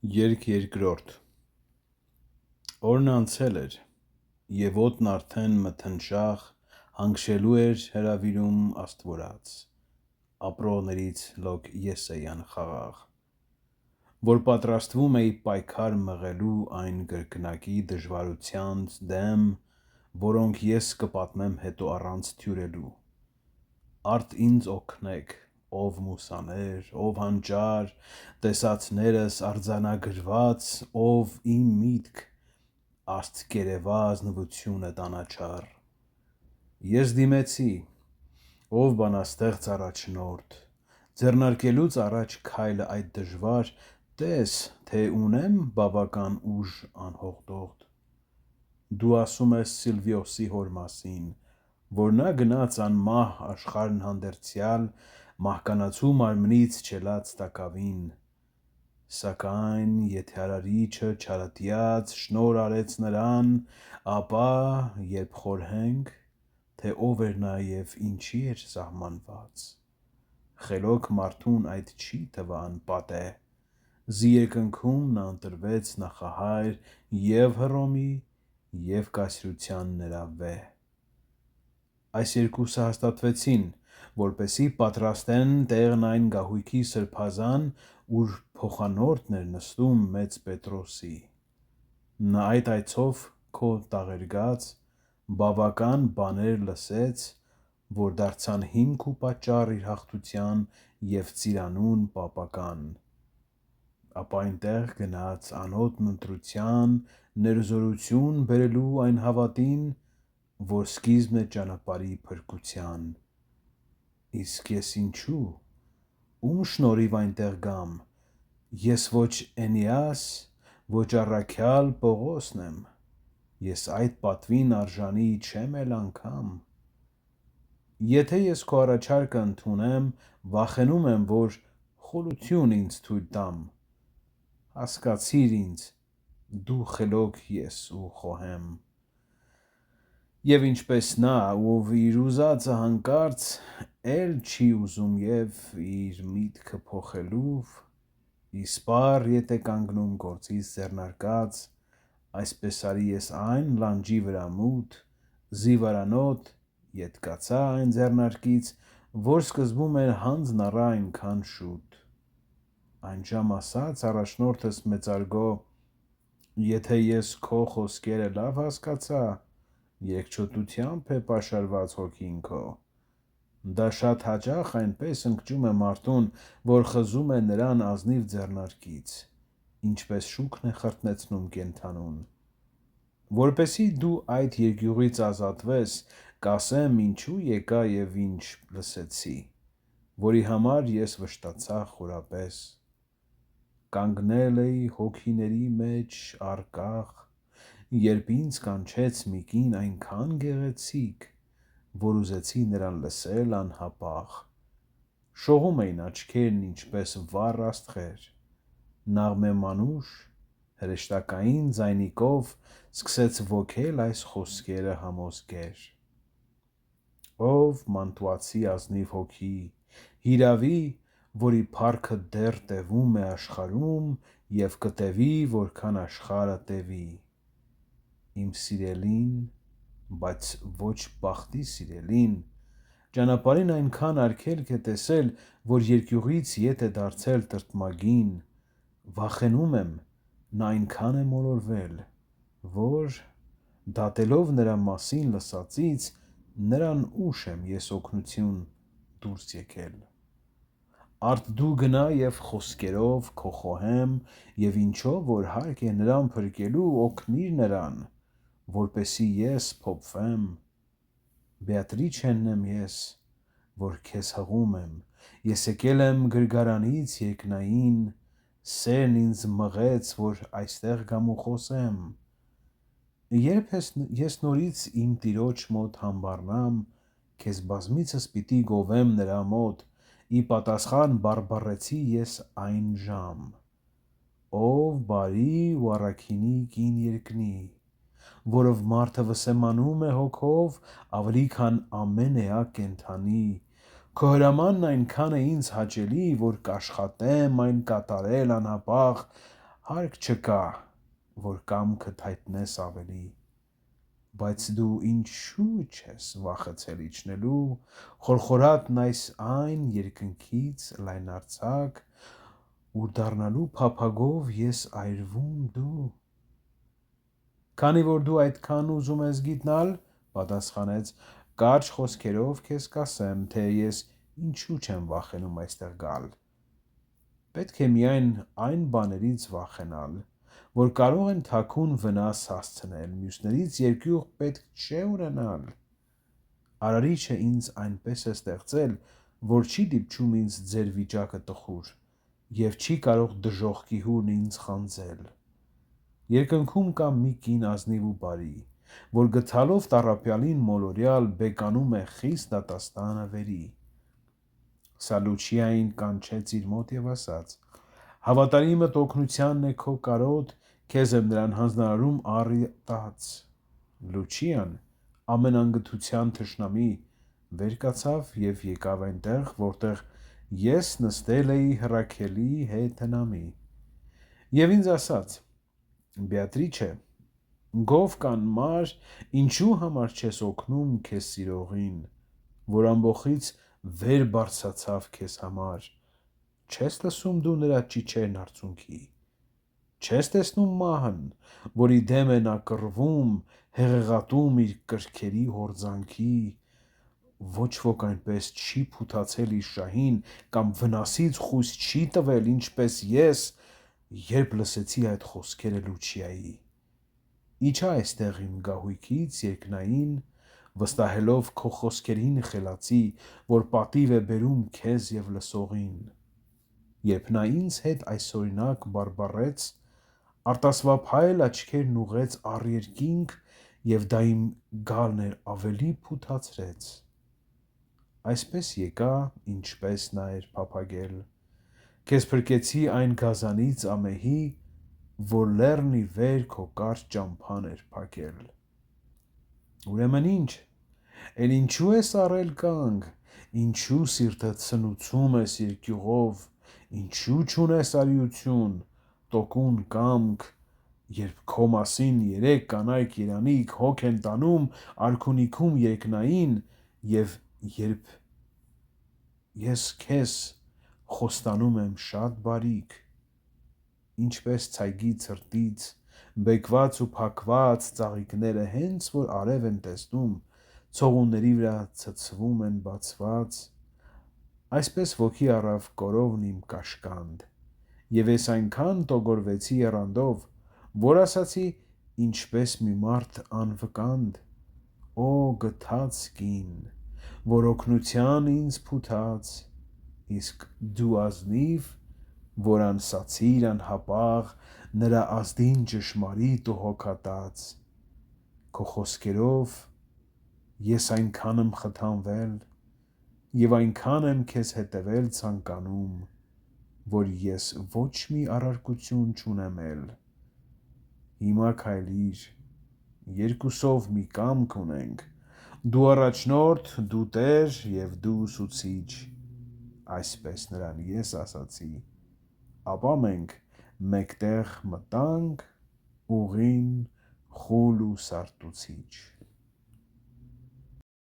Երկ երկրորդ Օրն անցել էր, և օդն արդեն մթնշաղ հանգշելու էր հրավիրում աստվորած, ապրողներից լոկ ես էի անխաղաղ, որ պատրաստվում էի պայքար մղելու այն կրկնակի դժվարությանց դեմ, որոնք ես կպատմեմ հետո առանց թյուրելու, արդ ինձ օգնեք, ով մուսաներ, ով հանճար, տեսածներս արձանագրված, ով իմ միտք, աստկերևա ազնվությունդ անաչառ, ես դիմեցի, ով բանաստեղծ առաջնորդ, ձեռնարկելուց առաջ քայլը այդ դժվար, տես, թե ունեմ բավական ուժ անհողդողդ, դու ասում ես Սիլվիոսի հոր մասին, որ նա գնաց անմահ աշխարհն հանդերձյալ, մահկանացու մարմնից չելած տակավին, սակայն եթե արարիչը չարատյաց շնորհ արեց նրան, ապա երբ խորհենք, թե ով էր նա և ինչի էր սահմանված, խելոք մարդուն այդ չի թվա անպատե, զի երկնքում նա ընտրվեց նախահայր և Հռոմի և կայսրության նրա վեհ, այս երկուսը հաստատվեցին, որպեսզի պատրաստեն տեղն այն գահույքի սրբազան, ուր փոխանորդն էր նստում մեծ Պետրոսի, նա այդ այցով քո տաղերգած, բավական բաներ լսեց, որ դարձան հիմք ու պատճառ իր հաղթության և ծիրանուն պապական, ապա այնտեղ գնաց անհոտ ընտրության ներզորություն բերելու այն հավատին, որ սկիզբն է ճանապարհի փրկության, իսկ ես ինչու, ում շնորհիվ այնտեղ գամ, ես ոչ Էնեաս, ոչ առաքյալ Պողոսն եմ, ես այդ պատվին արժանի չեմ էլ անգամ, եթե ես քո առաջարկը ընդունեմ, վախենում եմ, որ խորություն ինձ թույլ տամ, հասկացիր ինձ, դու խելոք ես ու խոհեմ, և ինչպես նա, ով իր ուզածը հանկարծ էլ չի ուզում և իր միտքը փոխելով, իսպառ ետ է կանգնում գործից ձեռնարկած, այսպես արի ես այն լանջի վրա մութ, զիվարանոտ, ետ կացա այն ձեռնարկից, որ սկզբում էր հանձն առա այնքան շուտ, այն ժամ ասաց առաջնորդս մեծարգո, եթե ես քո խոսքերը լավ հասկացա, երկչոտությամբ է պաշարված հոգին քո, դա շատ հաճախ այնպես ընկճում է մարդուն, որ խզում է նրան ազնիվ ձեռնարկից, ինչպես շուքն է խրտնեցնում կենդանուն, որպեսզի դու այդ երկյուղից ազատվես, կասեմ ինչու եկա և ինչ լսեցի, որի համար ես վշտացա խորապես, կանգնել էի հոգիների մեջ առկախ, երբ ինձ կանչեց մի կին այնքան գեղեցիկ, որ ուզեցի նրան լսել անհապաղ, շողում էին աչքերն ինչպես վառ աստղեր, նաղմե մանուշ, հրեշտակային ձայնիկով սկսեց ոգել այս խոսքերը համոզկեր. Ով մանտուացի ազնիվ հոգի, հիրավի, որի փառքը դեռ տևում է աշխարհում և կտևի, որքան աշխարհը տևի, իմ սիրելին, բայց ոչ բախտի սիրելին, ճանապարհին այնքան արգելք է տեսել, որ երկյուղից ետ է դարձել տրտմագին, վախենում եմ, նա այնքան է մոլորվել, որ, դատելով նրա մասին լսածից, նրան ուշ եմ ես օգնություն դուրս եկել, արդ դու գնա և խոսքերով քո խոհեմ և ինչով որ հարկ է նրան փրկելու, օգնիր նրան, որպեսզի ես փոփվեմ, Բեատրիչեն եմ ես, որ քեզ հղում եմ, ես եկել եմ գրգարանից երկնային, սերն ինձ մղեց, որ այստեղ գամ ու խոսեմ, երբ ես նորից իմ տիրոջ մոտ համբառնամ, քեզ բազմիցս պիտի գովեմ նրա մոտ, ի պատասխան բառբառեցի ես այն ժամ, ով բարի ու առաքինի կին երկնի, որով մարդը վսեմանում է հոգով ավելի քան ամեն էակ կենդանի, քո հրամանն այնքան է ինձ հաճելի, որ կաշխատեմ այն կատարել անհապաղ, Հարկ չկա, որ կամքդ հայտնես ավելի, բայց դու ինչու չես վախեցել իջնելու, խորխորատն այն երկնքից լայնարձակ, ուր դառնալու փափագով ես այրվում դու։ Քանի որ դու այդքան ուզում ես գիտնալ, պատասխանեց, կարճ խոսքերով քեզ կասեմ, թե ես ինչու չեմ վախենում այստեղ գալ։ Պետք է միայն այն բաներից վախենալ, որ կարող են թաքուն վնաս հասցնել, մյուսներից երկյուղ պետք չէ ունենալ։ Արարիչը ինձ այնպես է ստեղծել, որ չի դիպչում ինձ ձեր վիճակը տխուր, և չի կարող դժոխքի հուրն ինձ խանձել։ Երկնքում կա մի կին ազնիվ ու բարի, որ գթալով տառապյալին մոլորյալ բեկանում է խիստ դատաստանը վերի։ Սա Լուչիային կանչեց իր մոտ և ասաց. «Հավատարիմդ օգնությանն է քո կարոտ, քեզ եմ նրան հանձնարարում առատած»։ Լուչիան, ամենաանգթության թշնամի, վեր կացավ և եկավ այնտեղ, որտեղ ես նստել էի Հռաքելի հետ հնամի, և ինձ ասաց. «Բեատրիչե, գով կանմար, ինչու համար չես օգնում քեզ սիրողին, որ ամբոխից վեր բարձրացավ քեզ համար, չես լսում դու նրա ճիչերն արցունքի, չես տեսնում մահն, որի դեմ է նա կռվում, հեղեղատում իր կրքերի հորձանքի, ոչ ոք այնպես չի փութացել իր շահին կամ վնասից խույս չի տվել, ինչպես ես, երբ լսեցի այդ խոսքերը Լուչիայի։ Իջա այստեղ իմ գահույքից երկնային, վստահելով քո խոսքերին խելացի, որ պատիվ է բերում քեզ և լսողին։ Երբ նա ինձ հետ այսօրինակ բարբառեց, արտասվափայլ աչքերն ուղղեց առ երկինք, և դա իմ գալն էր ավելի փութացրեց։ Այսպես եկա, ինչպես նա էր փափագել, քեզ փրկեցի այն գազանից ամեհի, որ լեռն ի վեր քո կարճ ճամփան էր փակել։ Ուրեմն ի՞նչ, էլ ինչու ես առել կանգ, ինչու սիրտդ սնուցում ես երկյուղով, ինչու չունես արիություն, տոկուն կամք, երբ քո մասին 3 կանայք երանիկ հոգ են տանում արքունիքում երկնային, և երբ ես քեզ խոստանում եմ շատ բարիք, ինչպես ցայգի ցրտից բեկված ու փակված ծաղիկները հենց որ արև են տեսնում, ցողունների վրա ցցվում են բացված, այսպես ոգի առավ կորովն իմ կաշկանդ, և ես այնքան տոգորվեցի եռանդով, որ ասացի ինչպես մի մարդ անվկանդ. «Օ գթած կին, որ օգնության ինձ փութաց, իսկ դու ազնիվ, որ անսացիր անհապաղ նրա ազդին ճշմարիտ ու հոգատաց, քո խոսքերով ես այնքան եմ խթանվել և այնքան եմ քեզ հետևել ցանկանում, որ ես ոչ մի առարկություն չունեմ էլ։ Հիմա քայլիր, երկուսով մի կամք ունենք, դու առաջնորդ, դու տեր և դու ուսուցիչ, այսպես նրան ես ասացի, ապա մենք մեկտեղ մտանք ուղին խուլ ու սարտուցիչ։